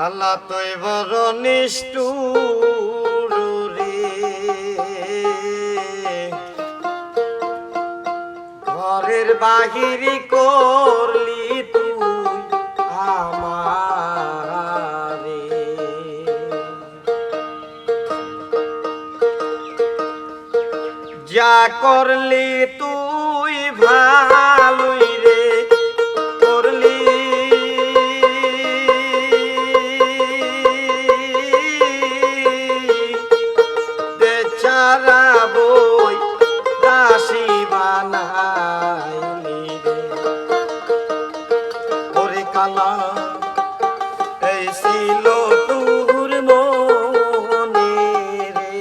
আল্লাহ তুই বড় নিষ্ঠুর রে, ঘরের বাহিরি করলি তুই আমারে। যা করলি তুই ভালোই রে করলি, বেচারা বই দাসী বানাইলি রে। ওরে কালা এই ছিল তোর মনে রে,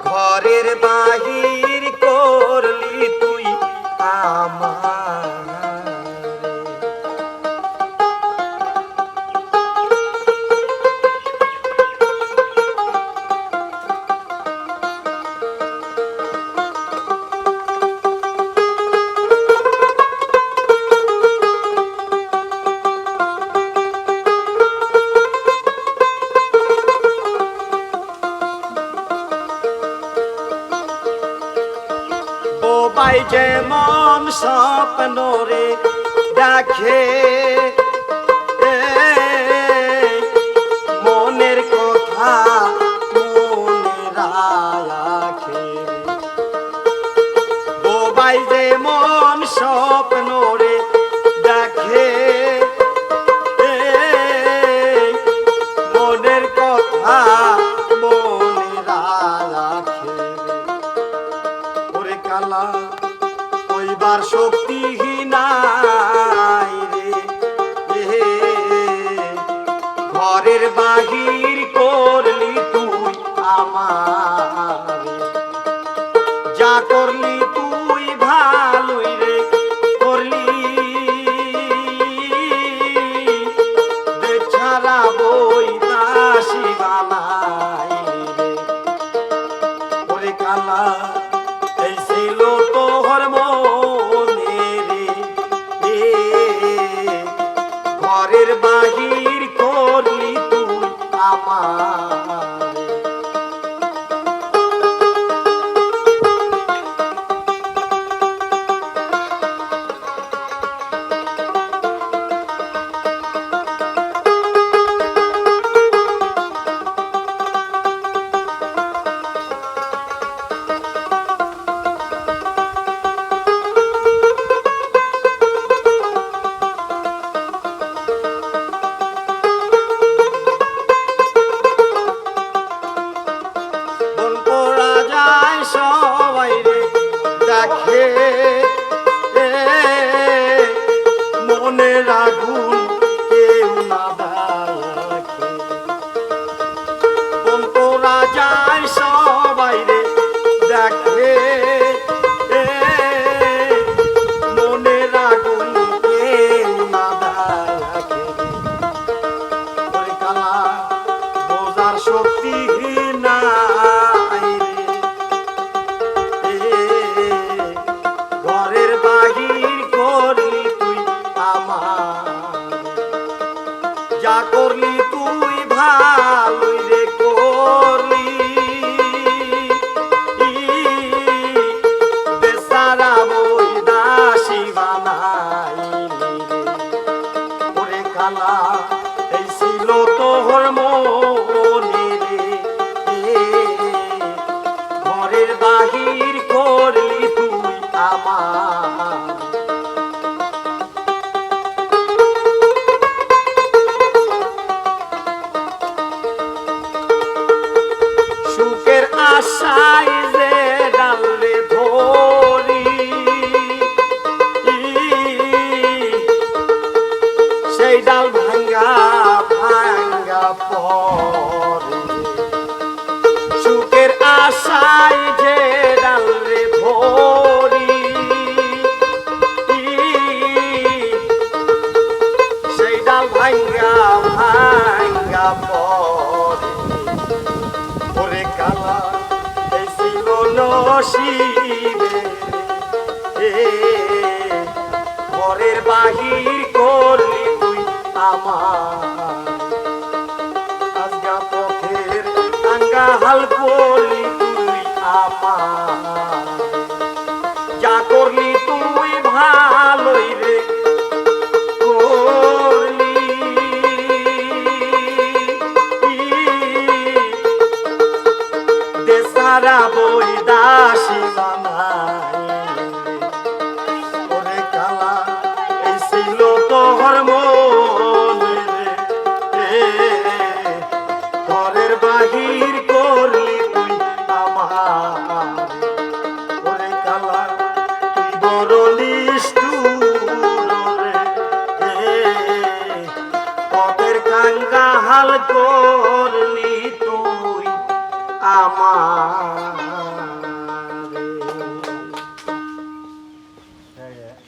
ঘরের বাহির করলি তুই আমার। বোবাই যেমন স্বপ্ন রে দেখে, মনের কথা মনে রাখে। বোবাই যেমন স্বপ্ন রে দেখে, মনের কথা মনে রাখে। ওরে কালা ওইবার শক্তিহীনাই রে, ঘরের বাহির করলি তুই আমারে। যা করলি তুই ভালোই রে করলি, বেচারা বই দাসী বানাইলি রে। ওরে কালা এই ছিল তোর মনে রে, ঘরের বাহির করলি তুই আমারে। সবাই রে দেখে, মনে রাখুন কেউ না দেখে। বলতোরা যায় সবাই রে দেখে, মনে রাখুন কেউ না দেখে। ওরে কালা বোঝার শক্তি নাই রে, ঘরের বাহির করলি তুই আমার। যা করলি তুই ভালোই রে করলি, বেচারা বই দাসী বানাইলি রে। ওরে কালা এই ছিল তোর মনে রে, ঘরের বাহির করলি তুই আমার। সুখের আশায় যে ডালে ধরি, সেই ডাল ভাঙ্গা ভাঙ্গা পড়ে। সুখের আশায় যে ডালে ধরি, সেই ডাল ভাঙ্গা ভাঙ্গা পড়ে। ওরে কালা এই ছিল নসিবে, ঘরের বাহির করলি বড় নিষ্ঠুর রে, পথের কাঙ্গাল